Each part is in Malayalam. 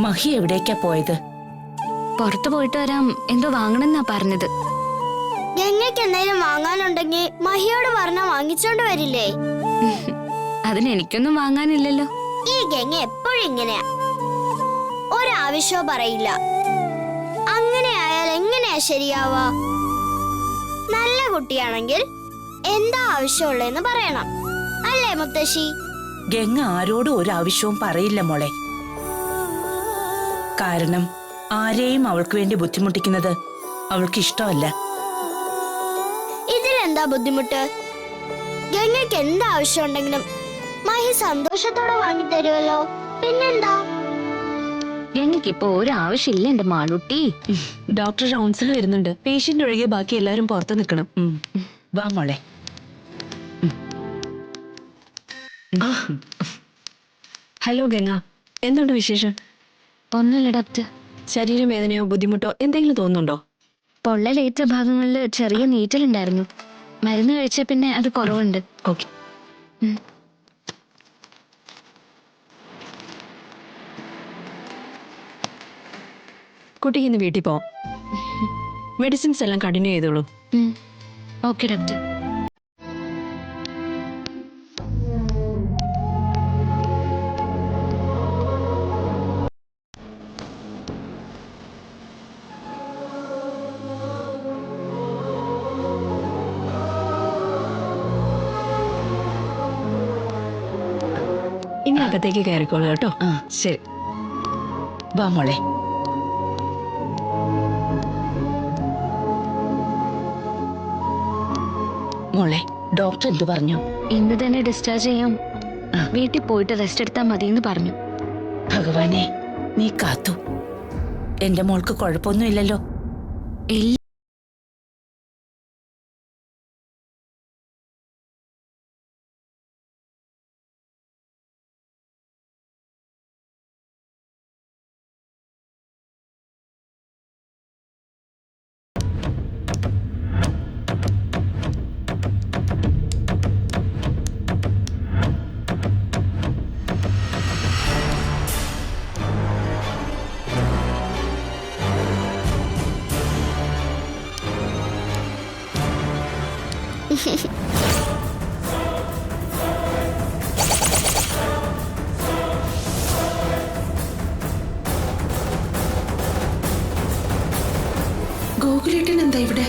മഹി എവിടേക്കാ പോയത്? പുറത്തു പോയിട്ട് വരാം, എന്തോ വാങ്ങണമെന്നാ പറഞ്ഞത്. ഗംഗയ്ക്ക് എന്തെങ്കിലും വാങ്ങാനുണ്ടെങ്കിൽ മഹിയോട് പറഞ്ഞാ വാങ്ങിച്ചോണ്ട് വരില്ലേ? അതിന് എനിക്കൊന്നും വാങ്ങാനില്ലല്ലോ. ഈ ഗംഗ എപ്പോഴും ഇങ്ങനെയാ, ഒരാവശ്യമോ പറയില്ല. അങ്ങനെ ആയാൽ എങ്ങനെയാ ശരിയാവാ? നല്ല കുട്ടിയാണെങ്കിൽ എന്താ ആവശ്യമുള്ളതെന്ന് പറയണം, അല്ലേ മുത്തശ്ശി? ഗംഗ ആരോടും ഒരാവശ്യവും പറയില്ല മോളെ. കാരണം ആരെയും അവൾക്ക് വേണ്ടി ബുദ്ധിമുട്ടിക്കുന്നത് അവൾക്ക് ഇഷ്ടമല്ല. ഇതിലെന്താ ബുദ്ധിമുട്ട്? ഗംഗയ്ക്ക് എന്താ ആവശ്യമുണ്ടെങ്കിലും മഹി സന്തോഷത്തോടെ വാങ്ങിത്തരുമല്ലോ, പിന്നെന്താ? എനിക്കിപ്പോ ഒരാവശ്യമില്ല എന്റെ മാളുട്ടി. ഡോക്ടർ റൗൺസിൽ വരുന്നുണ്ട്. പേഷ്യന്റ് ഒഴികെ ബാക്കി എല്ലാരും പുറത്ത് നിൽക്കണം. വാ മോളെ. ഹലോ ഗംഗ, എന്തുണ്ട് വിശേഷം? ഒന്നുമില്ല ഡോക്ടർ. ശരീരവേദനയോ ബുദ്ധിമുട്ടോ എന്തെങ്കിലും തോന്നുന്നുണ്ടോ? പൊള്ളലേറ്റ ഭാഗങ്ങളിൽ ചെറിയ നീറ്റലുണ്ടായിരുന്നു. മരുന്ന് കഴിച്ച പിന്നെ അത് കുറവുണ്ട്. ഓക്കെ. കുട്ടിക്ക് ഇന്ന് വീട്ടിൽ പോവാം. മെഡിസിൻസ് എല്ലാം കണ്ടിന്യൂ ചെയ്തോളൂ. Okay doctor. ഇനി അകത്തേക്ക് കയറിക്കോളൂ കേട്ടോ. ശരി, വാ മോളെ. മോളെ, ഡോക്ടർ എന്തു പറഞ്ഞു? ഇന്ന് തന്നെ ഡിസ്ചാർജ് ചെയ്യാം, വീട്ടിൽ പോയിട്ട് റെസ്റ്റ് എടുത്താൽ മതിയെന്ന് പറഞ്ഞു. ഭഗവാനെ, നീ കാത്തു. എന്റെ മോൾക്ക് കുഴപ്പമൊന്നുമില്ലല്ലോ? ഇല്ല. ഗോകുലേട്ടൻ എന്താ ഇവിടെ?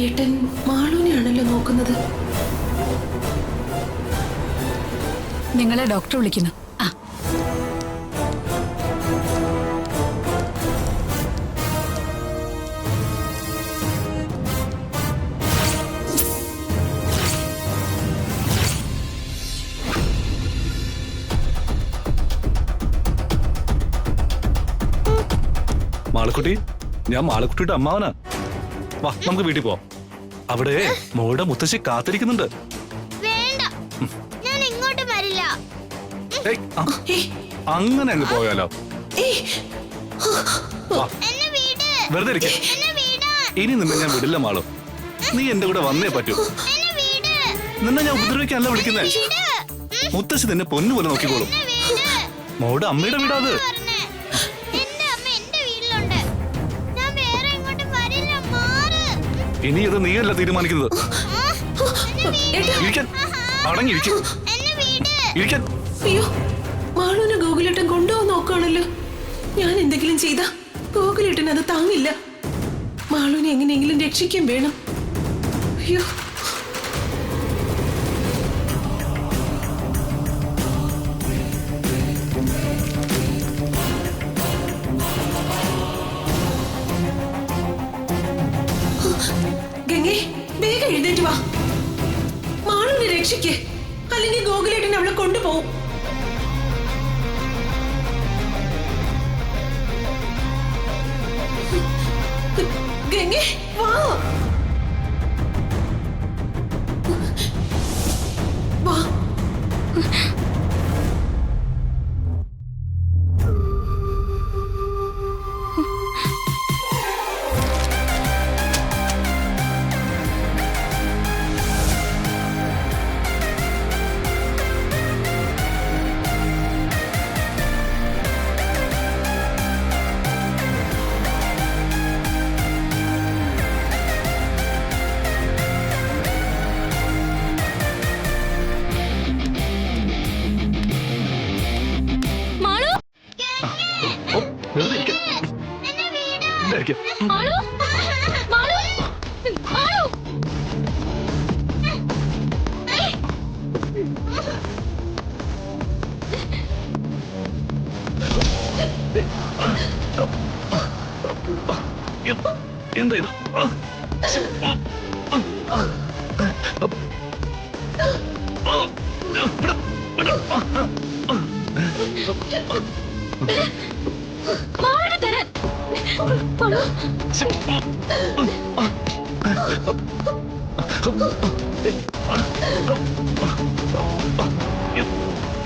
ഏട്ടൻ മാളൂനെയാണല്ലോ നോക്കുന്നത്. നിങ്ങളെ ഡോക്ടർ വിളിക്കുന്നു. മാളക്കുട്ടി, ഞാൻ മാളക്കുട്ടിയുടെ അമ്മാവനാ. വാ, നമുക്ക് വീട്ടിൽ പോവാം. അവിടെ മോളുടെ മുത്തശ്ശി കാത്തിരിക്കുന്നുണ്ട്. വേണ്ട, ഞാൻ ഇങ്ങോട്ട് വരില്ല. അങ്ങനെ അങ്ങ് പോയാലോ? എന്നെ വീട്, വെറുതെ ഇരിക്ക. എന്നെ വീടാൻ, ഇനി നിന്നെ ഞാൻ വിടില്ല മാളു. നീ എന്റെ കൂടെ വന്നേ പറ്റൂ. എന്നെ വീട്, നിന്നെ ഞാൻ ഉപദ്രവിക്കാനല്ല വിളിക്കുന്നേ. മുത്തശ്ശി നിന്നെ പൊന്നുപോലെ നോക്കിക്കോളും. മോളുടെ അമ്മയുടെ വീടാ അത്. എന്റെ അമ്മ എന്റെ വീട്ടിലുണ്ട്. ഞാൻ വേറെ എങ്ങോട്ടും വരില്ല. മാറ്. ഇനി ഇത് നീയല്ല തീരുമാനിക്കുന്നത്. ഇരിക്കാൻ, അടങ്ങിയിരിക്കും. എന്നെ വീട്. ഇരിക്കാൻ. അയ്യോ, മാളൂനെ ഗോകുലേട്ടൻ കൊണ്ടുപോകാൻ നോക്കുകയാണല്ലോ. ഞാൻ എന്തെങ്കിലും ചെയ്താ ഗോകുലേട്ടൻ അത് താങ്ങില്ല. മാളൂനെ എങ്ങനെയെങ്കിലും രക്ഷിക്കാൻ വേണം. അയ്യോ, ഗംഗേ, വേഗം എഴുന്നേറ്റ് വാ. മാളൂനെ രക്ഷിക്കേ, അല്ലെങ്കിൽ ഗോകുലേട്ടൻ അവളെ കൊണ്ടുപോകും. ഗംഗേ, വാ. വാ. എന്താ ഇത്?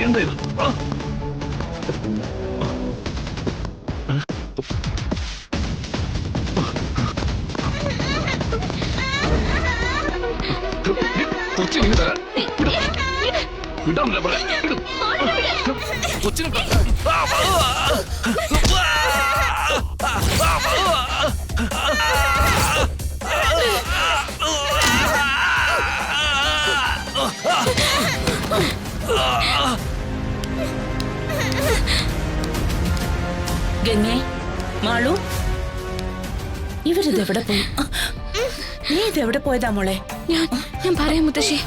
എന്താ ഇത്? കൊച്ചിനെ തരാൻ. വിട്. വിടാനില്ല പറയാം. വിട്. കൊച്ചിനെ തരാൻ. ഗംഗേ, മാളു, ഇവരിതെവിടെ പോയി? നീ ഇതെവിടെ പോയതാ മോളെ? ഞാൻ പറയാം മുത്തശ്ശി.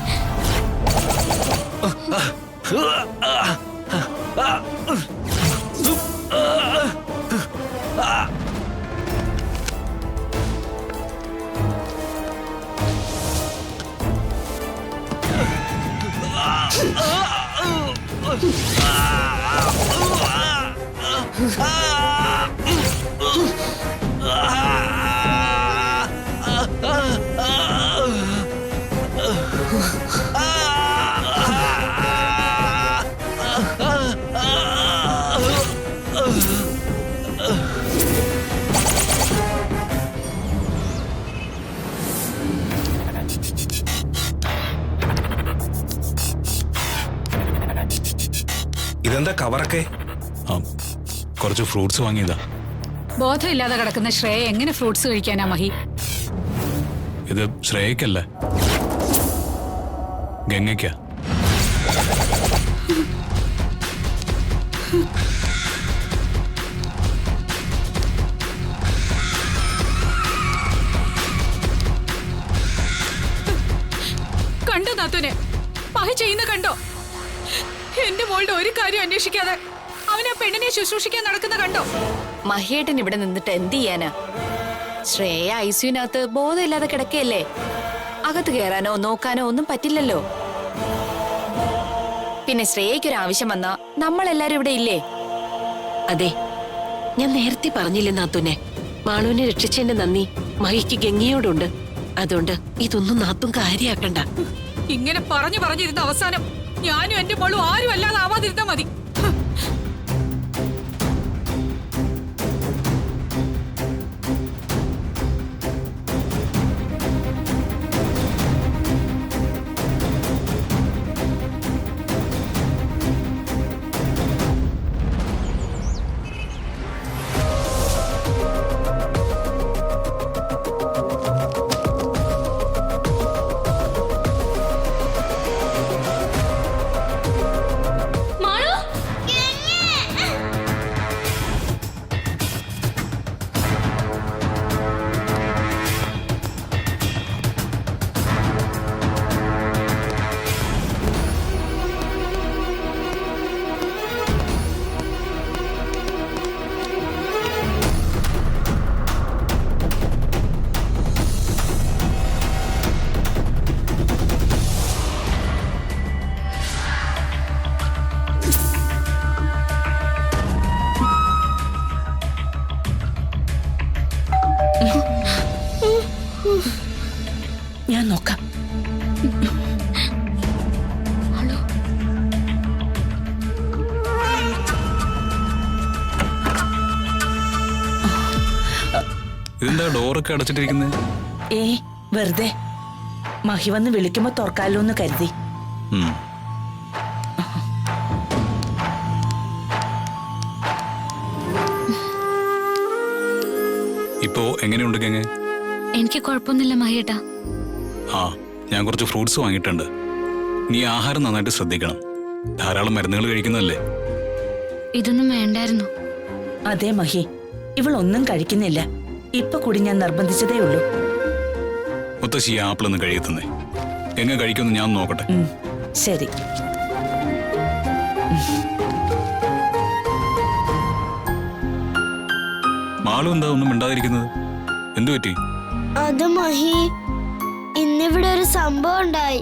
ഇതെന്താ കവറൊക്കെ? കുറച്ച് ഫ്രൂട്ട്സ് വാങ്ങിയതാ. ബോധമില്ലാതെ കിടക്കുന്ന ശ്രേയ എങ്ങനെ ഫ്രൂട്ട്സ് കഴിക്കാനാ മഹി? ഇത് ശ്രേയക്കല്ല, ഗംഗയ്ക്കാ. കണ്ടോ നാത്തൂനെ? മഹി ചെയ്യുന്ന കണ്ടോ? എന്റെ മോളുടെ ഒരു കാര്യം അന്വേഷിക്കാതെ അവൻ ആ പെണ്ണിനെ ശുശ്രൂഷിക്കാൻ നടക്കുന്ന കണ്ടോ? മഹിയേട്ടൻ ഇവിടെ നിന്നിട്ട് എന്ത് ചെയ്യാനാ? ശ്രേയ ഐസിയുനകത്ത് ബോധമില്ലാതെ കിടക്കയല്ലേ. അകത്ത് കയറാനോ നോക്കാനോ ഒന്നും പറ്റില്ലല്ലോ. പിന്നെ ശ്രേയയ്ക്കൊരു ആവശ്യം വന്നാ നമ്മളെല്ലാരും ഇവിടെ ഇല്ലേ? അതെ, ഞാൻ നേരത്തെ പറഞ്ഞില്ലേ നാത്തൂനെ, മാളുവിനെ രക്ഷിച്ചതിന്റെ നന്ദി മഹിക്ക് ഗംഗയോടുണ്ട്. അതുകൊണ്ട് ഇതൊന്നും നാത്തും കാര്യാക്കണ്ട. ഇങ്ങനെ പറഞ്ഞിരുന്ന അവസാനം ഞാനും എന്റെ മോളും ആരും അല്ലാതെ ആവാതിരുന്നാ മതി. ഞാൻ നോക്കാം. ഇതെന്താ ഡോറൊക്കെ അടച്ചിട്ടിരിക്കുന്നത്? വെറുതെ മഹി വന്ന് വിളിക്കുമ്പോ തുറക്കാലോ എന്ന് കരുതി. ഇപ്പോ എങ്ങനെയുണ്ട് ഗംഗ? എനിക്ക് കുഴപ്പമൊന്നുമില്ല മഹിയേട്ടാ. ഞാൻ കുറച്ച് ഫ്രൂട്ട്സ് വാങ്ങിയിട്ടുണ്ട്. നീ ആഹാരം നന്നായിട്ട് ശ്രദ്ധിക്കണം. ധാരാളം മരുന്നുകൾ കഴിക്കുന്നതല്ലേ. ഇതൊന്നും വേണ്ടായിരുന്നു. അതെ മഹി, ഇവളൊന്നും കഴിക്കുന്നില്ല. ഇപ്പൊ കൂടി ഞാൻ നിർബന്ധിച്ചതേ ഉള്ളൂ. മുത്തശ്ശി ആപ്പിളൊന്നും കഴിയത്തുന്നേ. എങ്ങനെ കഴിക്കുമെന്ന് ഞാൻ നോക്കട്ടെ. ശരി. മാളും എന്താ ഒന്നും മിണ്ടാതിരിക്കുന്നത്? എന്തു പറ്റി? അത് മഹി, ഇന്നിവിടെ ഒരു സംഭവം ഉണ്ടായി.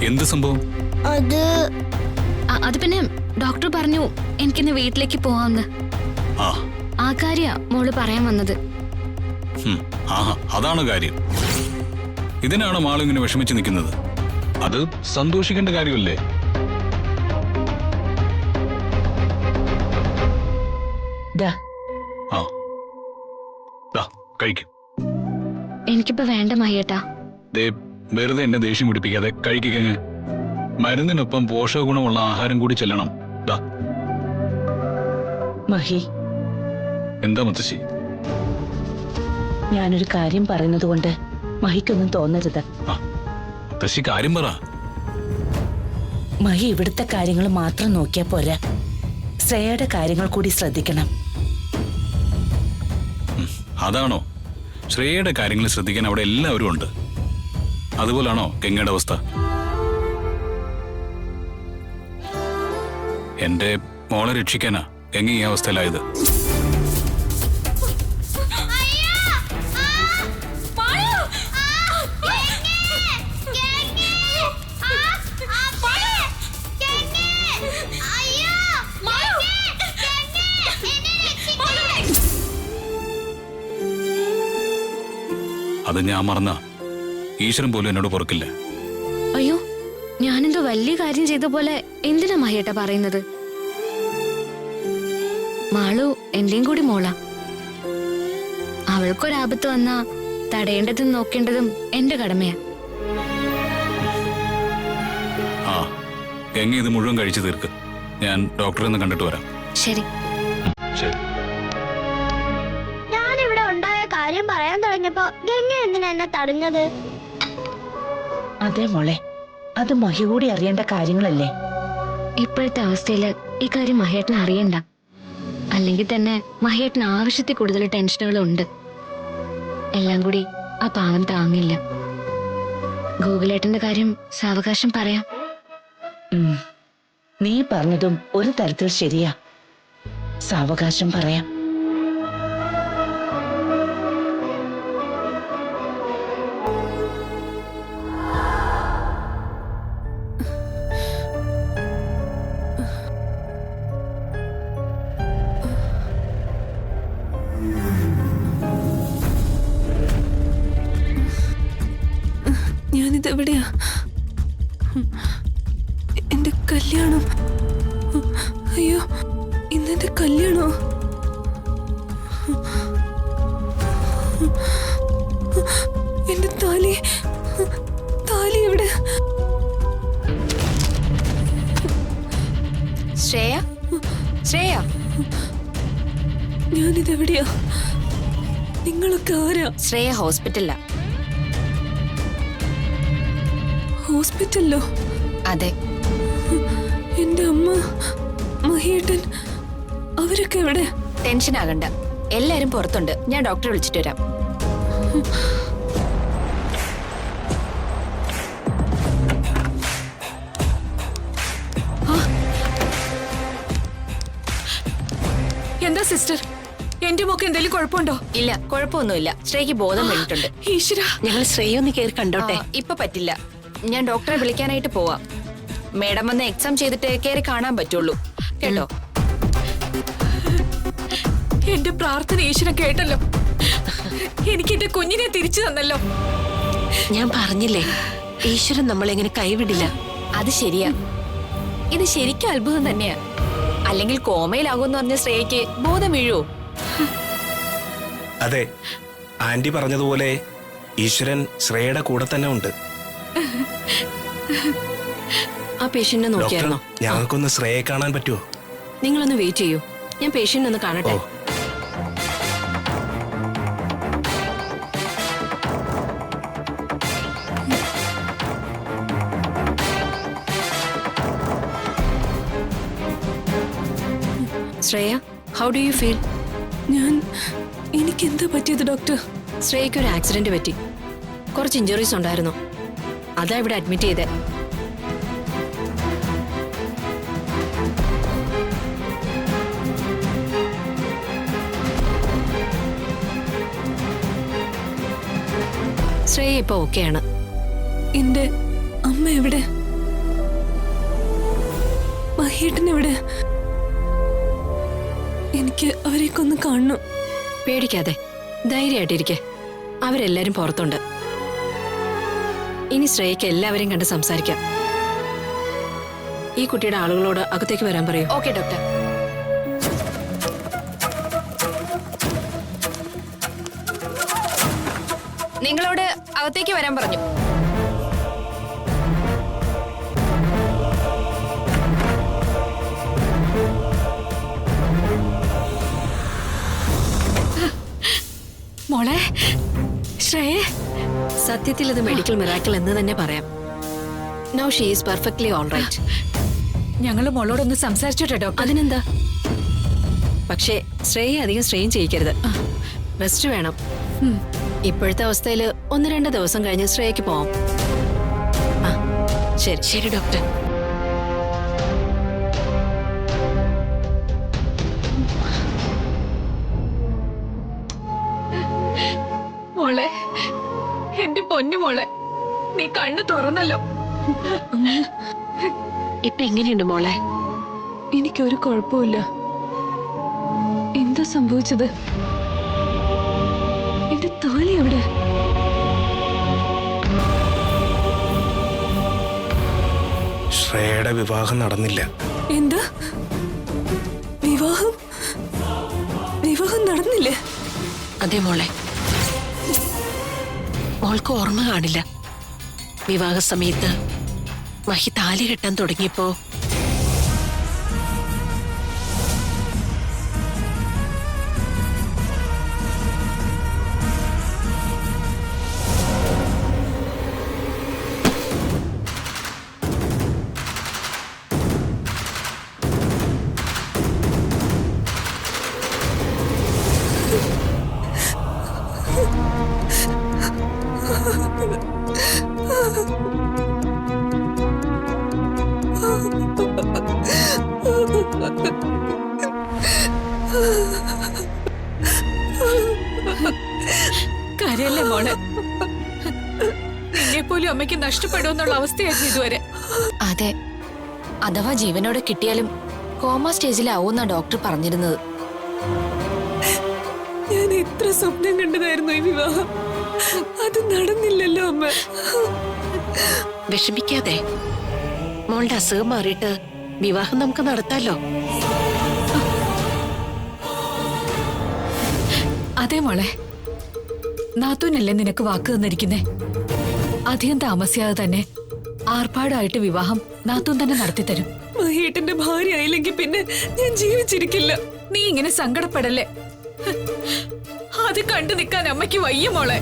എന്ത് സംഭവം? അത് പിന്നെ ഡോക്ടർ പറഞ്ഞു എനിക്കിന്ന് വീട്ടിലേക്ക് പോവാന്ന്. ആ കാര്യ മോള് പറയാൻ വന്നത്. അതാണ് കാര്യം. ഇതിനാണ് മാള് ഇങ്ങനെ വിഷമിച്ച് നിൽക്കുന്നത്. അത് സന്തോഷിക്കേണ്ട കാര്യമല്ലേ? കഴിക്കും. എനിക്കിപ്പോ വേണ്ട മഹിയേട്ടാ. വെറുതെ എന്നെ ദേഷ്യം പിടിപ്പിക്കാതെ കഴിക്കുക. മരുന്നിനൊപ്പം പോഷക ഗുണമുള്ള ആഹാരം കൂടി ചെല്ലണം. മഹി, എന്താ മുത്തശ്ശി? ഞാനൊരു കാര്യം പറയുന്നത് കൊണ്ട് മഹിക്കൊന്നും തോന്നരുത്. മുത്തശ്ശി കാര്യം പറ. മഹി ഇവിടുത്തെ കാര്യങ്ങൾ മാത്രം നോക്കിയാ പോരാ, ശ്രേയയുടെ കാര്യങ്ങൾ കൂടി ശ്രദ്ധിക്കണം. അതാണോ? ശ്രേയയുടെ കാര്യങ്ങൾ ശ്രദ്ധിക്കാൻ അവിടെ എല്ലാവരും ഉണ്ട്. അതുപോലാണോ ഗംഗയുടെ അവസ്ഥ? എന്റെ മോളെ രക്ഷിക്കാനാ ഗംഗ ഈ അവസ്ഥയിലായത്. അത് ഞാൻ മറന്ന ഈശ്വരൻ പോലും എന്നോട് പൊറുക്കില്ല. അയ്യോ, ഞാനെന്തോ വലിയ കാര്യം ചെയ്ത പോലെ എന്തിനാ മഹിയേട്ട പറയുന്നത്? മാളു എന്റെയും കൂടി മോളാ. അവൾക്കൊരാപത്ത് വന്നാ തടയേണ്ടതും നോക്കേണ്ടതും എന്റെ കടമയാ. ഗംഗ ഇത് മുഴുവൻ കഴിച്ചു തീർക്ക്. ഞാൻ ഡോക്ടറെ ഒന്ന് കണ്ടിട്ട് വരാം. ശരി. ശരി. ഞാനിവിടെ ഉണ്ടായ കാര്യം പറയാൻ തുടങ്ങിയപ്പോ ഗംഗ എന്തിനാ എന്നെ തടഞ്ഞത്? അതെ മോളെ, അത് മഹി കൂടി അറിയേണ്ട കാര്യങ്ങളല്ലേ. ഇപ്പോഴത്തെ അവസ്ഥയില് ഈ കാര്യം മഹേട്ടന് അറിയണ്ട. അല്ലെങ്കിൽ തന്നെ മഹേട്ടന് ആവശ്യത്തിൽ കൂടുതൽ ടെൻഷനുകളുണ്ട്. എല്ലാം കൂടി ആ പാവം താങ്ങില്ല. ഗോകുലേട്ടന്റെ കാര്യം സാവകാശം പറയാം. നീ പറഞ്ഞതും ഒരു തരത്തിൽ ശരിയാ. സാവകാശം പറയാം. ഞാനിതെവിടെയാ? എന്റെ കല്യാണം. അയ്യോ, ഇന്നെന്റെ കല്യാണോ? എന്റെ താലി എവിടെ? ശ്രേയ, ശ്രേയ, ഞാനിതെവിടെയാ? നിങ്ങളൊക്കെ ആരാ? ശ്രേയ ഹോസ്പിറ്റലിലാ. ഹോസ്പിറ്റലിലോ? അതെ. എന്റെ അമ്മ, മഹിയേട്ടൻ, അവരൊക്കെ എവിടെ? ടെൻഷൻ ആകണ്ട, എല്ലാരും പുറത്തുണ്ട്. ഞാൻ ഡോക്ടറെ വിളിച്ചിട്ട് വരാം. എന്താ സിസ്റ്റർ, എന്റെ മോക്ക് എന്തെങ്കിലും കുഴപ്പമുണ്ടോ? ഇല്ല, കുഴപ്പമൊന്നുമില്ല. ശ്രേയക്ക് ബോധം വീണിട്ടുണ്ട്. ഈശ്വര, ഞങ്ങൾ ശ്രേയൊന്ന് കയറി കണ്ടോട്ടെ? ഇപ്പൊ പറ്റില്ല. ഞാൻ ഡോക്ടറെ വിളിക്കാനായിട്ട് പോവാ. മേഡം വന്ന് എക്സാം ചെയ്തിട്ട് കയറി കാണാൻ പറ്റുള്ളൂ കേട്ടോ. എന്റെ പ്രാർത്ഥന ഈശ്വരൻ കേട്ടല്ലോ. എനിക്ക് എന്റെ കുഞ്ഞിനെ തിരിച്ചു തന്നല്ലോ. ഞാൻ പറഞ്ഞില്ലേ, ഈശ്വരൻ നമ്മളെങ്ങനെ കൈവിടില്ല. അത് ശരിയാ. ഇത് ശരിക്കും അത്ഭുതം തന്നെയാ. അല്ലെങ്കിൽ കോമയിലാകുമെന്ന് പറഞ്ഞ ശ്രേയക്ക് ബോധം വീഴുവോ? അതെ, ആന്റി പറഞ്ഞതുപോലെ ഈശ്വരൻ ശ്രേയയുടെ കൂടെ തന്നെ ഉണ്ട്. ആ പേഷ്യന്റിനെ നോക്കിയായിരുന്നോ? ഞങ്ങൾക്കൊന്ന് ശ്രേയയെ കാണാൻ പറ്റുമോ? നിങ്ങളൊന്ന് വെയിറ്റ് ചെയ്യൂ, ഞാൻ പേഷ്യന്റ് ഒന്ന് കാണട്ടെ. Shreya, how do you feel? എനിക്കെന്താ പറ്റിയത് ഡോക്ടർ? ശ്രേയയ്ക്ക് ഒരു ആക്സിഡന്റ് പറ്റി. കുറച്ച് ഇഞ്ചുറീസ് ഉണ്ടായിരുന്നു. അതാ ഇവിടെ അഡ്മിറ്റ് ചെയ്തേ. ശ്രേയ ഇപ്പൊ ഓക്കെയാണ്. എന്റെ അമ്മ എവിടെ? മഹേട്ടൻ എവിടെ? എനിക്ക് അവരെയൊക്കെ ഒന്ന് കാണണം. പേടിക്കാതെ ധൈര്യമായിട്ടിരിക്കെ. അവരെല്ലാരും പുറത്തുണ്ട്. ഇനി ശ്രേയക്ക് എല്ലാവരെയും കണ്ട് സംസാരിക്കാം. ഈ കുട്ടിയുടെ ആളുകളോട് അകത്തേക്ക് വരാൻ പറയൂ. Okay doctor. നിങ്ങളോട് അകത്തേക്ക് വരാൻ പറഞ്ഞു. മോളെ ശ്രേയ, സത്യത്തിൽ ഇത് മെഡിക്കൽ മിറാക്കിൾ എന്ന് തന്നെ പറയാം. Now she is perfectly all right. ഞങ്ങൾ മോളോടൊന്ന് സംസാരിച്ചോട്ടെ ഡോക്ടർ? അതിനെന്താ? പക്ഷേ ശ്രേയ അധികം സ്ട്രെയിൻ ചെയ്യിക്കരുത്. റെസ്റ്റ് വേണം. ഇപ്പോഴത്തെ അവസ്ഥയിൽ 1-2 ദിവസം കഴിഞ്ഞ് ശ്രേയക്ക് പോവാം. ശരി ശരി ഡോക്ടർ. മോളെ, എന്റെ പൊന്നു മോളെ, നീ കണ്ണു തുറന്നല്ലോ. ഇപ്പൊ എങ്ങനെയുണ്ട് മോളെ? എനിക്കൊരു കുഴപ്പമില്ല. എന്താ സംഭവിച്ചത്? എന്റെ താലി എവിടെ? ശ്രേയയുടെ വിവാഹം നടന്നില്ല. എന്താ? വിവാഹം നടന്നില്ലേ? അതെ മോളെ, മോൾക്ക് ഓർമ്മ കാണില്ല. വിവാഹ സമയത്ത് മഹി താലി കെട്ടാൻ തുടങ്ങിയപ്പോ കരയല്ലേ മോളെ, നിന്നെ പോലും അമ്മയ്ക്ക് നഷ്ടപ്പെടുമെന്നുള്ള അവസ്ഥയായിരുന്നു ഇതുവരെ. അതെ, അഥവാ ജീവനോടെ കിട്ടിയാലും കോമ സ്റ്റേജിലാവൂന്നാ ഡോക്ടർ പറഞ്ഞിരുന്നത്. ഞാൻ എത്ര സ്വപ്നം കണ്ടതായിരുന്നു ഈ വിവാഹം. അത് നടന്നില്ലല്ലോ അമ്മ. വിഷമിക്കാതെ. മോളുടെ അസുഖം മാറിയിട്ട് വിവാഹം നമുക്ക് നടത്താലോ. അതെ മോളെ, നാത്തൂനല്ലേ നിനക്ക് വാക്ക് തന്നിരിക്കുന്നേ. അധികം താമസിയാതെ തന്നെ ആർഭാടായിട്ട് വിവാഹം നാത്തൂൻ തന്നെ നടത്തിത്തരും. മഹേട്ടന്റെ ഭാര്യ ആയില്ലെങ്കിൽ പിന്നെ ഞാൻ ജീവിച്ചിരിക്കില്ല. നീ ഇങ്ങനെ സങ്കടപ്പെടല്ലേ. അത് കണ്ടു നിൽക്കാൻ അമ്മയ്ക്ക് വയ്യ മോളെ.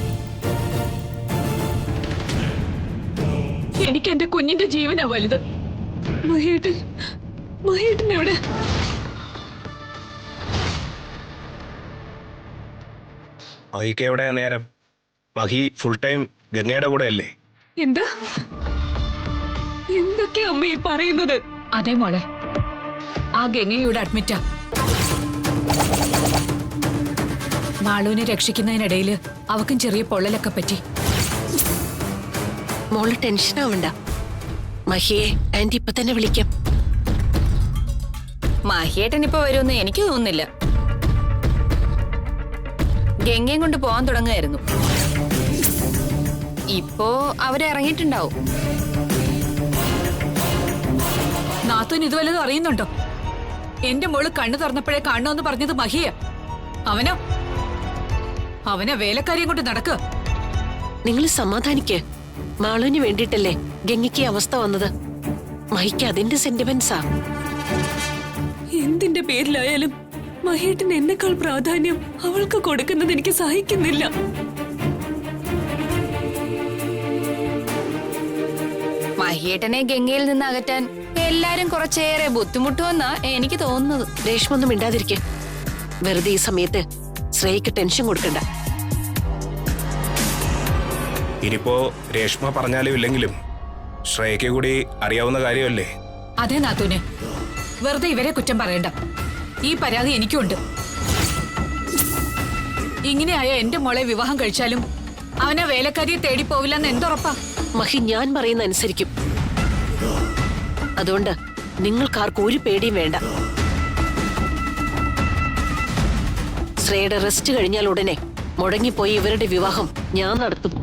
എനിക്ക് എന്റെ കുഞ്ഞിന്റെ ജീവനാ വലുത്. മഹേട്ടൻ എവിടെ? മഹിക്ക് എവിടെയാ നേരം? മഹി ഫുൾ ടൈം ഗംഗയുടെ കൂടെ അല്ലേ? എന്താ? എന്തൊക്കെയാ അമ്മ ഈ പറയുന്നത്? അതെ മോളെ, ആ ഗംഗയുടെ അഡ്മിറ്റാ. മാളുവിനെ രക്ഷിക്കുന്നതിനിടയിൽ അവക്കും ചെറിയ പൊള്ളലൊക്കെ പറ്റി. മോള് ടെൻഷൻ ആവണ്ട. മഹിയെ ആന്റി ഇപ്പൊ തന്നെ വിളിക്കാം. മഹിയേട്ടൻ ഇപ്പൊ വരുമെന്ന് എനിക്ക് തോന്നുന്നില്ല. ഗംഗയും കൊണ്ട് പോവാൻ തുടങ്ങുമായിരുന്നു. ഇപ്പോ അവരെ ഇറങ്ങിയിട്ടുണ്ടാവും. നാത്തൂൻ ഇതുവല്ലതും അറിയുന്നുണ്ടോ? എന്റെ മോള് കണ്ണു തുറന്നപ്പോഴേ കാണണമെന്ന് പറഞ്ഞത് മഹിയ. അവനെ വേലക്കാരിയും കൊണ്ട് നടക്കുക. നിങ്ങൾ സമാധാനിക്ക്. മാളുവിന് വേണ്ടിയിട്ടല്ലേ ഗംഗയ്ക്ക് അവസ്ഥ വന്നത്. മഹിക്ക് അതിന്റെ സെന്റിമെന്റ്സാ. എന്തിന്റെ പേരിലായാലും മഹേട്ടന് എന്നെക്കാൾ പ്രാധാന്യം അവൾക്ക് കൊടുക്കുന്നത് എനിക്ക് സഹിക്കുന്നില്ല. മഹിയേട്ടനെ ഗംഗയിൽ നിന്ന് അകറ്റാൻ എല്ലാരും കുറച്ചേറെ ബുദ്ധിമുട്ടുമെന്നാ എനിക്ക് തോന്നുന്നത്. രേഷ്മ ഒന്നും മിണ്ടാതിരിക്കെ. വെറുതെ ഈ സമയത്ത് ശ്രേയക്ക് ടെൻഷൻ കൊടുക്കണ്ട. ഇനിയിപ്പോ രേഷ്മ പറഞ്ഞാലും ഇല്ലെങ്കിലും ശ്രേയക്ക് കൂടി അറിയാവുന്ന കാര്യമല്ലേ? അതെ നാത്തൂനെ, വെറുതെ ഇവരെ കുറ്റം പറയണ്ട. ഈ പരാതി എനിക്കുണ്ട്. ഇങ്ങനെയായ എന്റെ മോളെ വിവാഹം കഴിച്ചാലും അവനെ വേലക്കാരിയെ തേടി പോവില്ലെന്ന് എന്തുറപ്പാ? മഹി ഞാൻ പറയുന്ന അനുസരിക്കും. അതുകൊണ്ട് നിങ്ങൾക്കാർക്കും ഒരു പേടിയും വേണ്ട. ശ്രേയയുടെ റെസ്റ്റ് കഴിഞ്ഞാൽ ഉടനെ മുടങ്ങിപ്പോയി ഇവരുടെ വിവാഹം ഞാൻ നടത്തും.